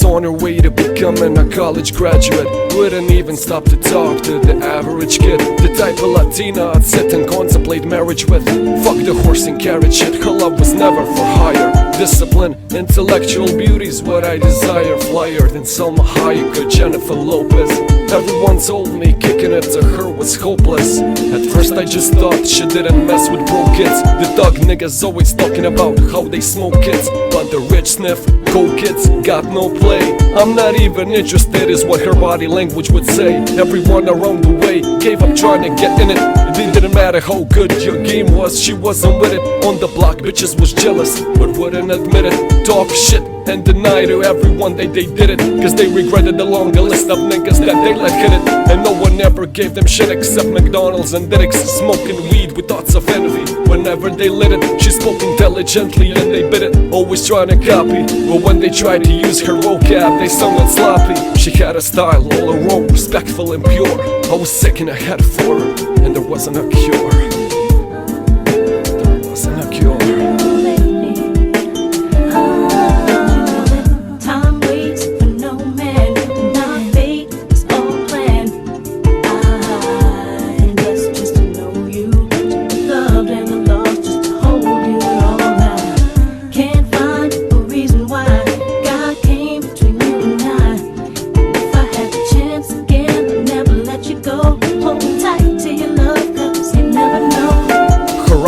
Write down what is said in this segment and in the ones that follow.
On her way to becoming a college graduate, wouldn't even stop to talk to the average kid. The type of Latina I'd sit and contemplate marriage with. Fuck the horse and carriage shit, her love was never for hire. Discipline, intellectual beauty's what I desire. Flyer than Selma Hayek or Jennifer Lopez. Everyone told me kicking it to her was hopeless. At first I just thought she didn't mess with broke kids. The thug niggas always talking about how they smoke kids, but the rich sniff, coke kids got no play. I'm not even interested is what her body language would say. Everyone around the way gave up trying to get in it. It didn't matter how good your game was, she wasn't with it. On the block bitches was jealous, but wouldn't admit it. Talk shit and deny to everyone they did it, cause they regretted the longer list of niggas that they let hit it. And no one ever gave them shit except McDonald's and Diddick's. Smoking weed with thoughts of envy whenever they lit it. She spoke intelligently and they bit it, always trying to copy. But when they tried to use her vocab, they sounded sloppy. She had a style all her own, respectful and pure. I was sick in the head for her, and there wasn't a cure. There wasn't a cure.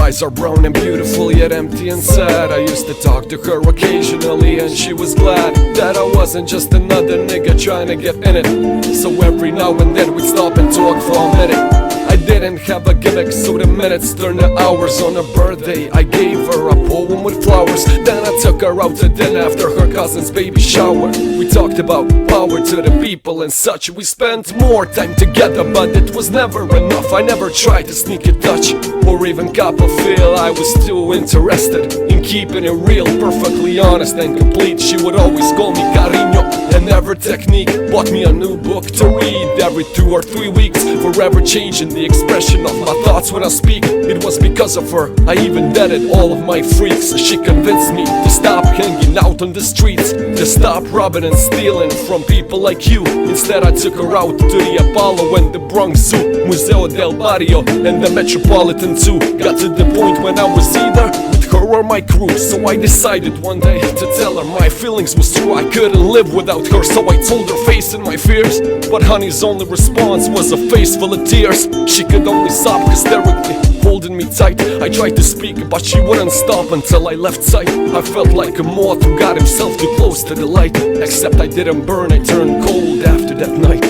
Eyes are brown and beautiful yet empty and sad. I used to talk to her occasionally and she was glad that I wasn't just another nigga trying to get in it. So every now and then we'd stop and talk for a minute. I didn't have a gimmick, so the minutes turned to hours. On her birthday I gave her a poem with flowers. Then I took her out to dinner after her cousin's baby shower. We talked about power to the people and such. We spent more time together, but it was never enough. I never tried to sneak a touch or even cop a feel. I was too interested in keeping it real, perfectly honest and complete. She would always call me cariño, and every technique bought me a new book to read every 2 or 3 weeks, forever changing the expression of my thoughts when I speak. It was because of her I even deaded all of my freaks. She convinced me to stop hanging out on the streets, to stop robbing and stealing from people like you. Instead I took her out to the Apollo and the Bronx Zoo, Museo del Barrio and the Metropolitan Zoo. Got to the point when I was either with her or my crew, so I decided one day to tell her my feelings was true. I couldn't live without her, so I told her facing my fears. But honey's only response was a face full of tears. She could only sob hysterically, holding me tight. I tried to speak, but she wouldn't stop until I left sight. I felt like a moth who got himself too close to the light. Except I didn't burn, I turned cold after that night.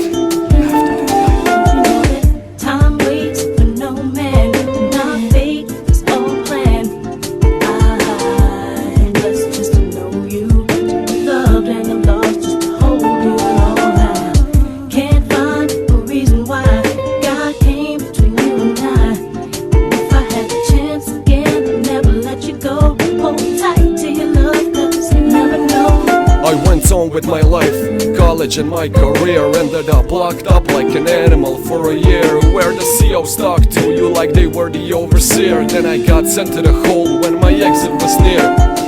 I went on with my life, college and my career. Ended up locked up like an animal for a year, where the COs talked to you like they were the overseer. Then I got sent to the hole when my exit was near.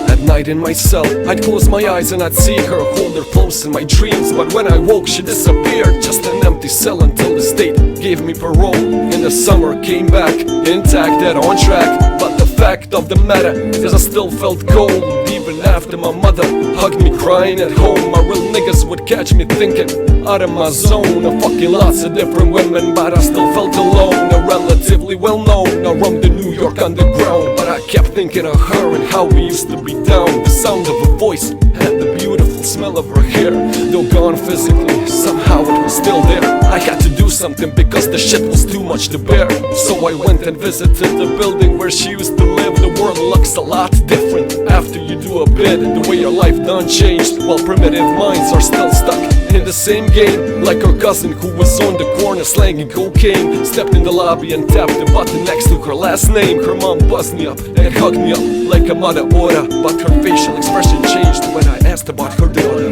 At night in my cell, I'd close my eyes and I'd see her, hold her close in my dreams. But when I woke, she disappeared, just an empty cell until the state gave me parole. In the summer, came back, intact and on track. But the fact of the matter is I still felt cold, even after my mother hugged me crying at home. My real niggas would catch me thinking out of my zone. I fucking lots of different women, but I still felt alone. A relatively well known around the New York underground, but I kept thinking of her and how we used to be down. The sound of her voice and the beautiful the smell of her hair. Though gone physically, somehow it was still there. I had to do something because the shit was too much to bear. So I went and visited the building where she used to live. The world looks a lot different after you do a bit. The way your life done changed, while primitive minds are still stuck in the same game. Like her cousin who was on the corner slanging cocaine, stepped in the lobby and tapped the button next to her last name. Her mom buzzed me up and hugged me up like a mother ora, but her facial expression changed when I asked about her daughter.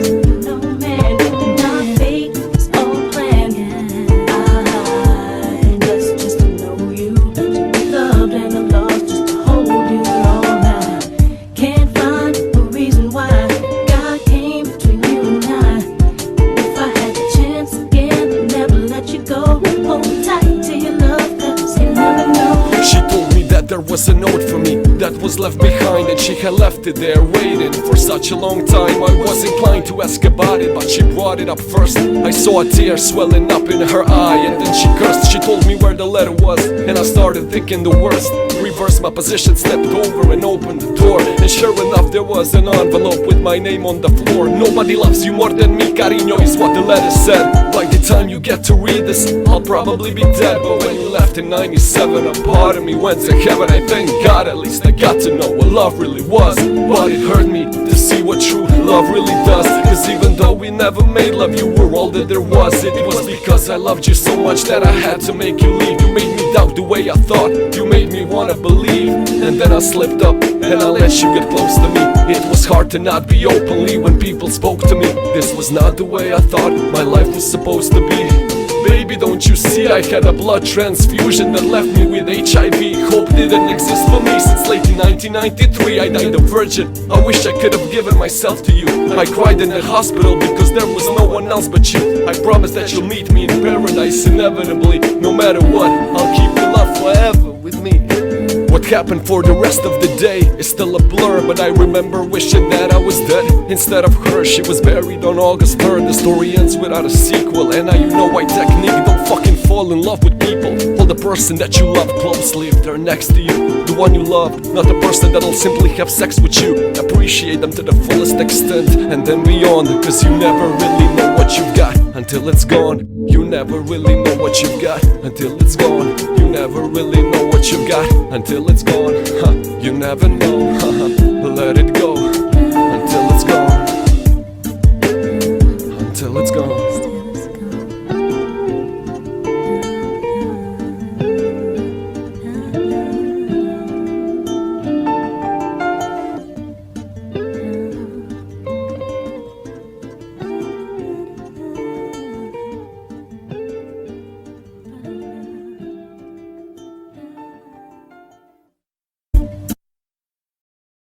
There was a note for me that was left behind, and she had left it there waiting for such a long time. I was inclined to ask about it, but she brought it up first. I saw a tear swelling up in her eye, and then she cursed. She told me where the letter was, and I started thinking the worst. Reversed my position, stepped over and opened the door, and sure enough there was an envelope with my name on the floor. Nobody loves you more than me, cariño, is what the letter said. By the time you get to read this, I'll probably be dead. But when you left in 97, a part of me went to heaven. I thank God at least I got to know what love really was. But it hurt me to see what true love really does. Cause even though we never made love, you were all that there was. It was because I loved you so much that I had to make you leave. You made me doubt the way I thought, you made me wanna believe. And then I slipped up and I let you get close to me. It was hard to not be openly when people spoke to me. This was not the way I thought my life was supposed to be. Baby, don't you see I had a blood transfusion that left me with HIV. Hope didn't exist for me since late in 1993. I died a virgin, I wish I could have given myself to you. I cried in the hospital because there was no one else but you. I promise that you'll meet me in paradise inevitably. No matter what, I'll keep your love forever with me. What happened for the rest of the day is still a blur, but I remember wishing that I was dead instead of her. She was buried on August 3rd. The story ends without a sequel, and now you know why technique. Don't fucking fall in love with people. Hold the person that you love closely if they're next to you. The one you love, not the person that'll simply have sex with you. Appreciate them to the fullest extent and then beyond, cause you never really know what you've got until it's gone. You never really know what you've got until it's gone. You never really know what you've got until it's gone. You never know. Let it go.